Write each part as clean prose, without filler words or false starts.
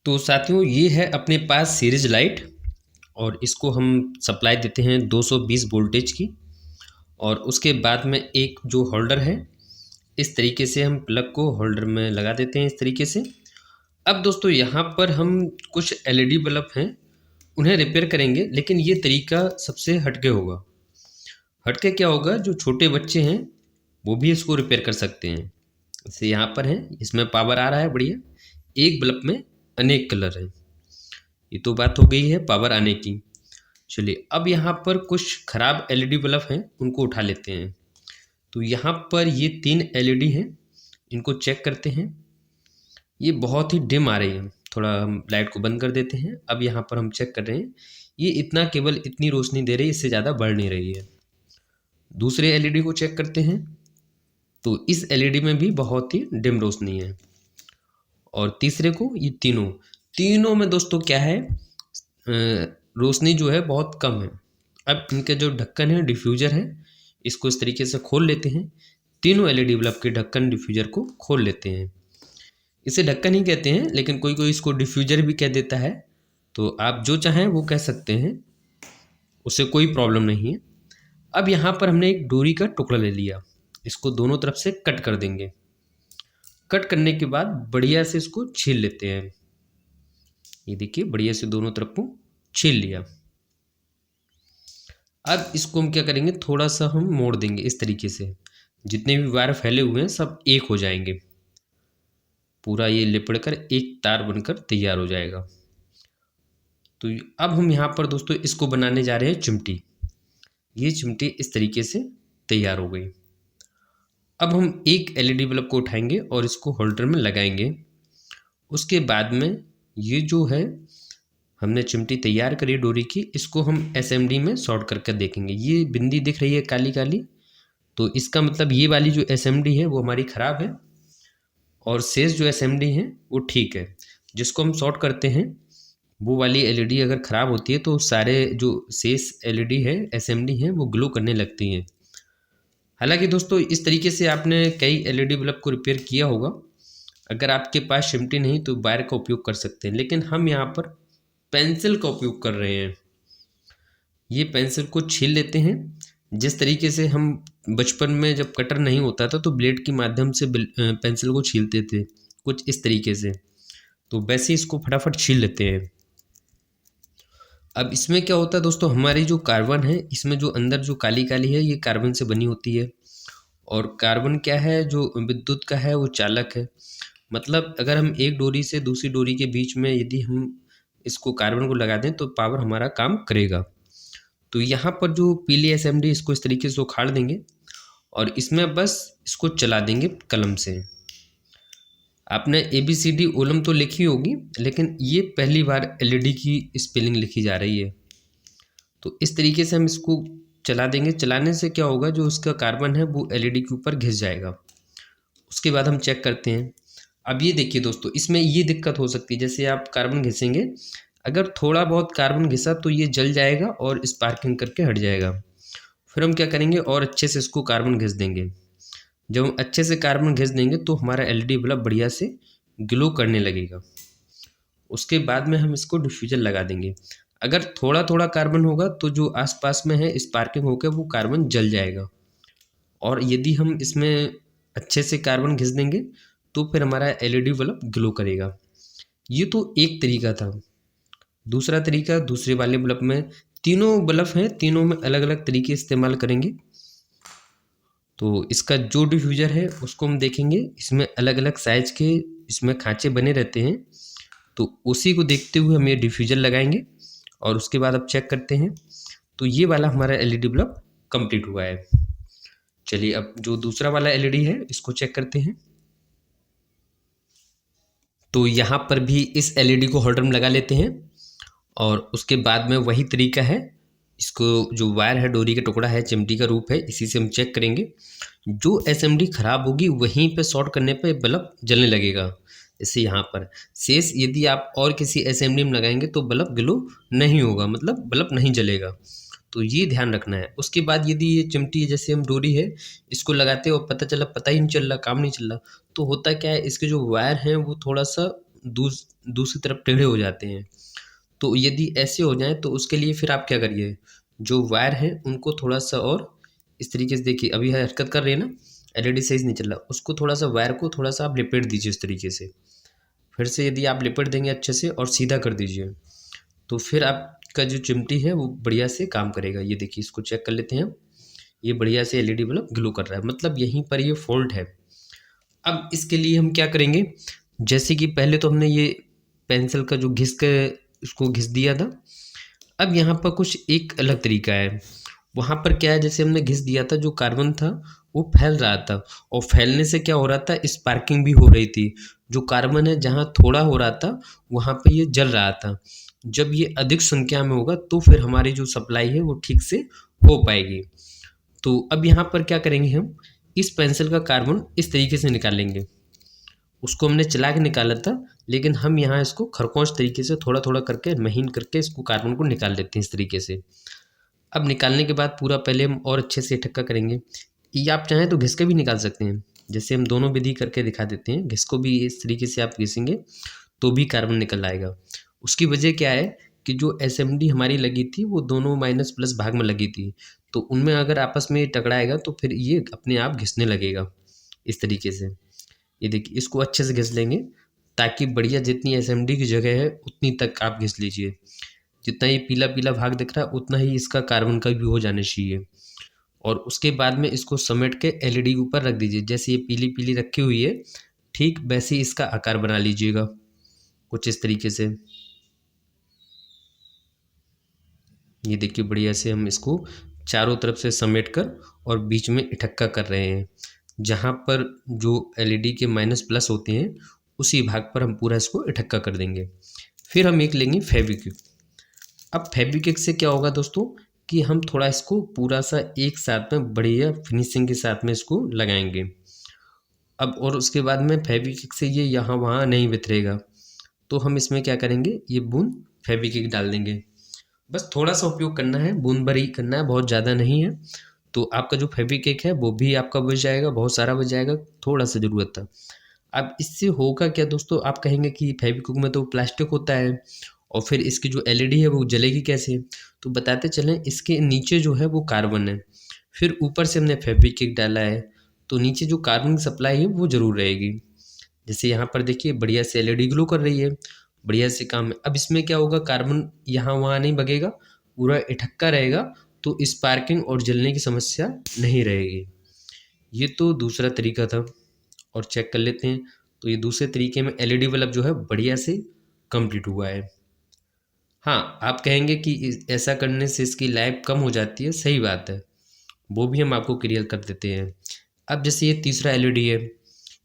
तो साथियों ये है अपने पास सीरीज लाइट और इसको हम सप्लाई देते हैं 220 वोल्टेज की। और उसके बाद में एक जो होल्डर है, इस तरीके से हम प्लग को होल्डर में लगा देते हैं इस तरीके से। अब दोस्तों यहाँ पर हम कुछ एलईडी बल्ब हैं उन्हें रिपेयर करेंगे, लेकिन ये तरीका सबसे हटके होगा। हटके क्या होगा, जो छोटे बच्चे हैं वो भी इसको रिपेयर कर सकते हैं। जैसे यहाँ पर है, इसमें पावर आ रहा है बढ़िया, एक बल्ब में अनेक कलर है। ये तो बात हो गई है पावर आने की। चलिए अब यहाँ पर कुछ खराब एलईडी बल्ब हैं उनको उठा लेते हैं। तो यहाँ पर ये 3 एलईडी हैं, इनको चेक करते हैं। ये बहुत ही डिम आ रही है, थोड़ा हम लाइट को बंद कर देते हैं। अब यहाँ पर हम चेक कर रहे हैं, ये इतना केवल इतनी रोशनी दे रही है, इससे ज़्यादा बढ़ नहीं रही है। दूसरे एलईडी को चेक करते हैं, तो इस एलईडी में भी बहुत ही डिम रोशनी है। और तीसरे को, ये तीनों में दोस्तों क्या है, रोशनी जो है बहुत कम है। अब इनका जो ढक्कन है, डिफ्यूज़र है, इसको इस तरीके से खोल लेते हैं। तीनों एलईडी बल्ब के ढक्कन डिफ्यूज़र को खोल लेते हैं। इसे ढक्कन ही कहते हैं, लेकिन कोई कोई इसको डिफ्यूज़र भी कह देता है। तो आप जो चाहें वो कह सकते हैं, उससे कोई प्रॉब्लम नहीं है। अब यहाँ पर हमने एक डोरी का टुकड़ा ले लिया, इसको दोनों तरफ से कट कर देंगे। कट करने के बाद बढ़िया से इसको छील लेते हैं। ये देखिए बढ़िया से दोनों तरफ को छील लिया। अब इसको हम क्या करेंगे, थोड़ा सा हम मोड़ देंगे इस तरीके से, जितने भी वायर फैले हुए हैं सब एक हो जाएंगे। पूरा ये लिपड़ कर एक तार बनकर तैयार हो जाएगा। तो अब हम यहाँ पर दोस्तों इसको बनाने जा रहे हैं चिमटी। ये चिमटी इस तरीके से तैयार हो गई। अब हम एक एलईडी बल्ब को उठाएंगे और इसको होल्डर में लगाएंगे। उसके बाद में ये जो है हमने चिमटी तैयार करी डोरी की, इसको हम एसएमडी में शॉर्ट करके देखेंगे। ये बिंदी दिख रही है काली काली, तो इसका मतलब ये वाली जो एसएमडी है वो हमारी ख़राब है और शेष जो एसएमडी है वो ठीक है। जिसको हम शॉर्ट करते हैं वो वाली एलईडी अगर ख़राब होती है तो सारे जो शेष एलईडी है, एसएमडी हैं, वो ग्लो करने लगती हैं। हालांकि दोस्तों इस तरीके से आपने कई एलईडी बल्ब को रिपेयर किया होगा। अगर आपके पास चिमटी नहीं तो वायर का उपयोग कर सकते हैं, लेकिन हम यहाँ पर पेंसिल का उपयोग कर रहे हैं। ये पेंसिल को छील लेते हैं। जिस तरीके से हम बचपन में जब कटर नहीं होता था तो ब्लेड के माध्यम से पेंसिल को छीलते थे, कुछ इस तरीके से, तो वैसे इसको फटाफट छील लेते हैं। अब इसमें क्या होता है दोस्तों, हमारी जो कार्बन है, इसमें जो अंदर जो काली काली है, ये कार्बन से बनी होती है। और कार्बन क्या है, जो विद्युत का है वो चालक है। मतलब अगर हम एक डोरी से दूसरी डोरी के बीच में यदि हम इसको कार्बन को लगा दें तो पावर हमारा काम करेगा। तो यहाँ पर जो पीली एसएमडी, इसको इस तरीके से उखाड़ देंगे और इसमें बस इसको चला देंगे कलम से। आपने ABCD ओलम तो लिखी होगी, लेकिन ये पहली बार एलईडी की स्पेलिंग लिखी जा रही है। तो इस तरीके से हम इसको चला देंगे। चलाने से क्या होगा, जो उसका कार्बन है वो एलईडी के ऊपर घिस जाएगा। उसके बाद हम चेक करते हैं। अब ये देखिए दोस्तों, इसमें ये दिक्कत हो सकती है, जैसे आप कार्बन घिसेंगे, अगर थोड़ा बहुत कार्बन घिसा तो ये जल जाएगा और स्पार्किंग करके हट जाएगा। फिर हम क्या करेंगे, और अच्छे से इसको कार्बन घिस देंगे। जब हम अच्छे से कार्बन घिस देंगे तो हमारा एलईडी बल्ब बढ़िया से ग्लो करने लगेगा। उसके बाद में हम इसको डिफ्यूज़र लगा देंगे। अगर थोड़ा थोड़ा कार्बन होगा तो जो आसपास में है स्पार्किंग होकर वो कार्बन जल जाएगा। और यदि हम इसमें अच्छे से कार्बन घिस देंगे तो फिर हमारा एलईडी बल्ब ग्लो करेगा। ये तो एक तरीका था। दूसरा तरीका, दूसरे वाले बल्ब में तीनों बल्ब हैं, तीनों में अलग अलग तरीके इस्तेमाल करेंगे। तो इसका जो डिफ्यूज़र है उसको हम देखेंगे, इसमें अलग अलग साइज के इसमें खांचे बने रहते हैं। तो उसी को देखते हुए हम ये डिफ्यूज़र लगाएंगे और उसके बाद अब चेक करते हैं। तो ये वाला हमारा एलईडी बल्ब कंप्लीट हुआ है। चलिए अब जो दूसरा वाला एलईडी है इसको चेक करते हैं। तो यहाँ पर भी इस एलईडी को होल्डर में लगा लेते हैं और उसके बाद में वही तरीका है। इसको जो वायर है, डोरी का टुकड़ा है, चिमटी का रूप है, इसी से हम चेक करेंगे। जो एसएमडी खराब होगी वहीं पे शॉर्ट करने पे बल्ब जलने लगेगा। जैसे यहाँ पर शेष यदि आप और किसी एसएमडी में लगाएंगे तो बल्ब ग्लो नहीं होगा, मतलब बल्ब नहीं जलेगा। तो ये ध्यान रखना है। उसके बाद यदि ये चिमटी, जैसे हम डोरी है, इसको लगाते हो पता ही नहीं चल रहा, काम नहीं चल रहा, तो होता क्या है, इसके जो वायर हैं वो थोड़ा सा दूसरी तरफ टेढ़े हो जाते हैं। तो यदि ऐसे हो जाएँ तो उसके लिए फिर आप क्या करिए, जो वायर है उनको थोड़ा-सा और इस तरीके से देखिए अभी हरकत कर रही है ना, एलईडी सही से नहीं चल रहा, उसको थोड़ा-सा वायर को थोड़ा-सा आप लपेट दीजिए इस तरीके से। फिर से यदि आप लपेट देंगे अच्छे से और सीधा कर दीजिए, तो फिर आपका जो चिमटी है वो बढ़िया से काम करेगा। ये देखिए इसको चेक कर लेते हैं हम, ये बढ़िया से एलईडी बल्ब ग्लो कर रहा है, मतलब यहीं पर ये फ़ॉल्ट है। अब इसके लिए हम क्या करेंगे, जैसे कि पहले तो हमने ये पेंसिल का जो घिस के उसको घिस दिया था, अब यहाँ पर कुछ एक अलग तरीका है। वहाँ पर क्या है, जैसे हमने घिस दिया था, जो कार्बन था वो फैल रहा था और फैलने से क्या हो रहा था, स्पार्किंग भी हो रही थी। जो कार्बन है जहाँ थोड़ा हो रहा था वहाँ पे ये जल रहा था। जब ये अधिक संख्या में होगा तो फिर हमारी जो सप्लाई है वो ठीक से हो पाएगी। तो अब यहाँ पर क्या करेंगे, हम इस पेंसिल का कार्बन इस तरीके से निकालेंगे। उसको हमने चला के निकाला था, लेकिन हम यहाँ इसको खरगोश तरीके से थोड़ा थोड़ा करके महीन करके इसको कार्बन को निकाल लेते हैं इस तरीके से। अब निकालने के बाद पूरा पहले हम और अच्छे से इकट्ठा करेंगे। ये आप चाहें तो घिस के भी निकाल सकते हैं, जैसे हम दोनों विधि करके दिखा देते हैं। घिस को भी इस तरीके से आप घिसेंगे तो भी कार्बन निकल आएगा। उसकी वजह क्या है कि जो एसएमडी हमारी लगी थी वो दोनों माइनस प्लस भाग में लगी थी, तो उनमें अगर आपस में टकराएगा तो फिर ये अपने आप घिसने लगेगा इस तरीके से। ये देखिए इसको अच्छे से घिस लेंगे ताकि बढ़िया जितनी एसएमडी की जगह है उतनी तक आप घिस लीजिए। जितना ये पीला पीला भाग दिख रहा है उतना ही इसका कार्बन का भी हो जाना चाहिए। और उसके बाद में इसको समेट के एलईडी के ऊपर रख दीजिए, जैसे ये पीली पीली रखी हुई है ठीक वैसे ही इसका आकार बना लीजिएगा कुछ इस तरीके से। ये देखिए बढ़िया से हम इसको चारों तरफ से समेट कर और बीच में इकट्ठा कर रहे हैं। जहाँ पर जो एलईडी के माइनस प्लस होते हैं उसी भाग पर हम पूरा इसको इकट्ठा कर देंगे। फिर हम एक लेंगे फेविक्विक। अब फेविक्विक से क्या होगा दोस्तों कि हम थोड़ा इसको पूरा सा एक साथ में बढ़िया फिनिशिंग के साथ में इसको लगाएंगे। अब और उसके बाद में फेविक्विक से ये यहाँ वहाँ नहीं बिखरेगा, तो हम इसमें क्या करेंगे, ये बूंद फेविक्विक डाल देंगे। बस थोड़ा सा उपयोग करना है, बूंद भर ही करना है, बहुत ज़्यादा नहीं है। तो आपका जो फेविक्विक है वो भी आपका बच जाएगा, बहुत सारा बच जाएगा, थोड़ा सा ज़रूरत था। अब इससे होगा क्या दोस्तों, आप कहेंगे कि फेविक्विक में तो प्लास्टिक होता है और फिर इसकी जो एलईडी है वो जलेगी कैसे? तो बताते चलें, इसके नीचे जो है वो कार्बन है, फिर ऊपर से हमने फेविक्विक डाला है, तो नीचे जो कार्बन की सप्लाई है वो ज़रूर रहेगी। जैसे यहाँ पर देखिए बढ़िया से एलईडी ग्लो कर रही है, बढ़िया से काम है। अब इसमें क्या होगा, कार्बन यहाँ वहाँ नहीं भगेगा, पूरा इकट्ठा रहेगा, तो स्पार्किंग और जलने की समस्या नहीं रहेगी। ये तो दूसरा तरीका था और चेक कर लेते हैं। तो ये दूसरे तरीके में एलईडी बल्ब जो है बढ़िया से कंप्लीट हुआ है। हाँ, आप कहेंगे कि ऐसा करने से इसकी लाइफ कम हो जाती है, सही बात है, वो भी हम आपको क्लियर कर देते हैं। अब जैसे ये तीसरा एलईडी है,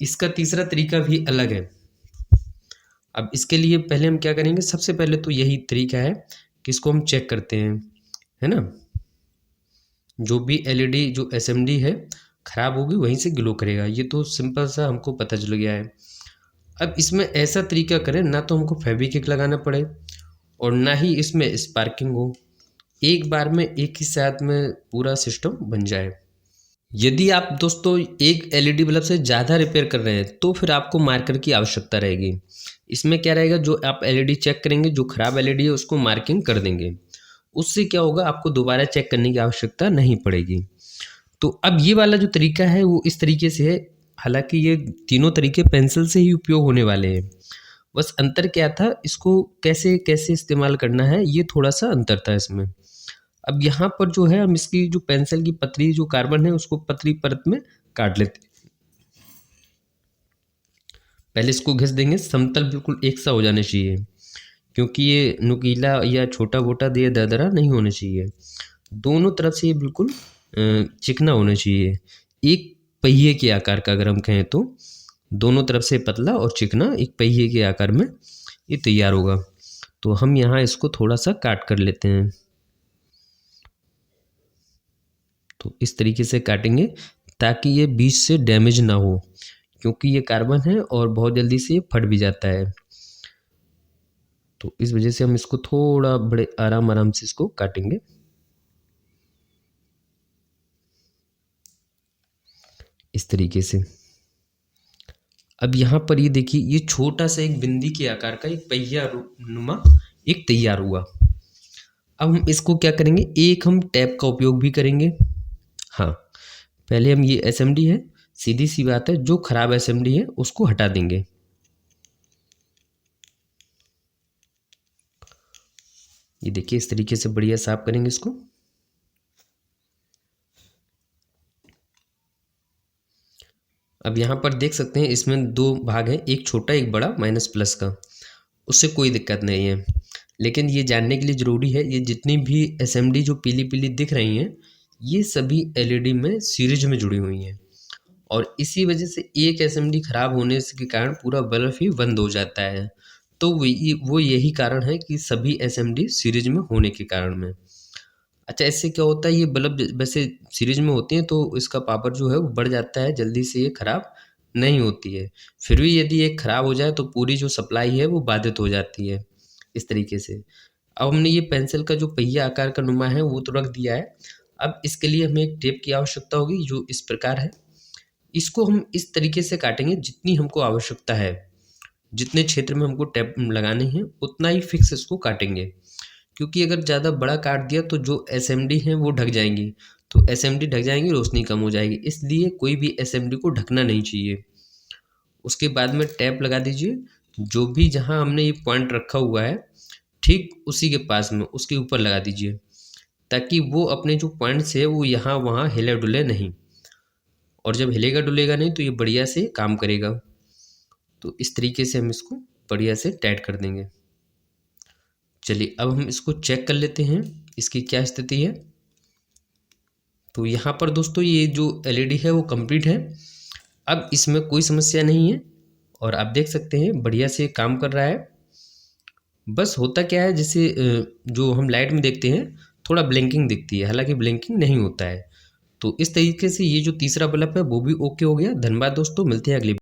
इसका तीसरा तरीका भी अलग है। अब इसके लिए पहले हम क्या करेंगे, सबसे पहले तो यही तरीका है कि इसको हम चेक करते हैं, है ना। जो भी एलईडी जो एसएमडी है ख़राब होगी वहीं से ग्लो करेगा, ये तो सिंपल सा हमको पता चल गया है। अब इसमें ऐसा तरीका करें ना तो हमको फेविक्विक लगाना पड़े और ना ही इसमें स्पार्किंग हो, एक बार में एक ही साथ में पूरा सिस्टम बन जाए। यदि आप दोस्तों एक एलईडी बल्ब से ज़्यादा रिपेयर कर रहे हैं तो फिर आपको मार्कर की आवश्यकता रहेगी। इसमें क्या रहेगा, जो आप एलईडी चेक करेंगे, जो ख़राब एलईडी है उसको मार्किंग कर देंगे, उससे क्या होगा आपको दोबारा चेक करने की आवश्यकता नहीं पड़ेगी। तो अब ये वाला जो तरीका है वो इस तरीके से है, हालांकि ये तीनों तरीके पेंसिल से ही उपयोग होने वाले हैं, बस अंतर क्या था, इसको कैसे कैसे इस्तेमाल करना है ये थोड़ा सा अंतर था इसमें। अब यहाँ पर जो है हम इसकी जो पेंसिल की पतली जो कार्बन है उसको पतली परत में काट लेते हैं। पहले इसको घिस देंगे, समतल बिल्कुल एक सा हो जाना चाहिए, क्योंकि ये नुकीला या छोटा मोटा दे दरदरा नहीं होना चाहिए। दोनों तरफ से ये बिल्कुल चिकना होना चाहिए, एक पहिए के आकार का अगर हम कहें तो, दोनों तरफ से पतला और चिकना एक पहिए के आकार में ये तैयार होगा। तो हम यहाँ इसको थोड़ा सा काट कर लेते हैं। तो इस तरीके से काटेंगे ताकि ये बीच से डैमेज ना हो, क्योंकि ये कार्बन है और बहुत जल्दी से ये फट भी जाता है। तो इस वजह से हम इसको थोड़ा बड़े आराम आराम से इसको काटेंगे। इस तरीके से अब यहाँ पर ये देखिए, ये छोटा सा एक बिंदी के आकार का एक पहिया नुमा एक तैयार हुआ। अब हम इसको क्या करेंगे, एक हम टैप का उपयोग भी करेंगे। हाँ, पहले हम ये एसएमडी है, सीधी सी बात है, जो खराब एसएमडी है उसको हटा देंगे। ये देखिए, इस तरीके से बढ़िया साफ करेंगे इसको। अब यहाँ पर देख सकते हैं इसमें दो भाग हैं, एक छोटा एक बड़ा माइनस प्लस का। उससे कोई दिक्कत नहीं है, लेकिन ये जानने के लिए ज़रूरी है, ये जितनी भी एसएमडी जो पीली पीली दिख रही हैं, ये सभी एलईडी में सीरीज में जुड़ी हुई हैं, और इसी वजह से एक एसएमडी खराब होने के कारण पूरा बल्ब ही बंद हो जाता है। तो वो यही कारण है कि सभी एसएमडी सीरीज में होने के कारण में। अच्छा, इससे क्या होता है, ये बल्ब वैसे सीरीज में होती हैं तो इसका पावर जो है वो बढ़ जाता है, जल्दी से ये खराब नहीं होती है। फिर भी यदि ये खराब हो जाए तो पूरी जो सप्लाई है वो बाधित हो जाती है, इस तरीके से। अब हमने ये पेंसिल का जो पहिया आकार का नुमा है वो तो रख दिया है। अब इसके लिए हमें एक टेप की आवश्यकता होगी, जो इस प्रकार है। इसको हम इस तरीके से काटेंगे जितनी हमको आवश्यकता है, जितने क्षेत्र में हमको टेप लगानी है उतना ही फिक्स इसको काटेंगे, क्योंकि अगर ज़्यादा बड़ा काट दिया तो जो एसएमडी हैं वो ढक जाएंगी, तो एसएमडी ढक जाएंगी, रोशनी कम हो जाएगी, इसलिए कोई भी एसएमडी को ढकना नहीं चाहिए। उसके बाद में टैप लगा दीजिए, जो भी जहाँ हमने ये पॉइंट रखा हुआ है ठीक उसी के पास में उसके ऊपर लगा दीजिए, ताकि वो अपने जो पॉइंट्स है वो यहाँ वहाँ हिले डुले नहीं, और जब हिलेगा डुलेगा नहीं तो ये बढ़िया से काम करेगा। तो इस तरीके से हम इसको बढ़िया से टाइट कर देंगे। चलिए अब हम इसको चेक कर लेते हैं इसकी क्या स्थिति है। तो यहाँ पर दोस्तों ये जो एलईडी है वो कंप्लीट है, अब इसमें कोई समस्या नहीं है, और आप देख सकते हैं बढ़िया से काम कर रहा है। बस होता क्या है, जैसे जो हम लाइट में देखते हैं थोड़ा ब्लिंकिंग दिखती है, हालांकि ब्लिंकिंग नहीं होता है। तो इस तरीके से ये जो तीसरा बल्ब है वो भी ओके हो गया। धन्यवाद दोस्तों, मिलते हैं अगली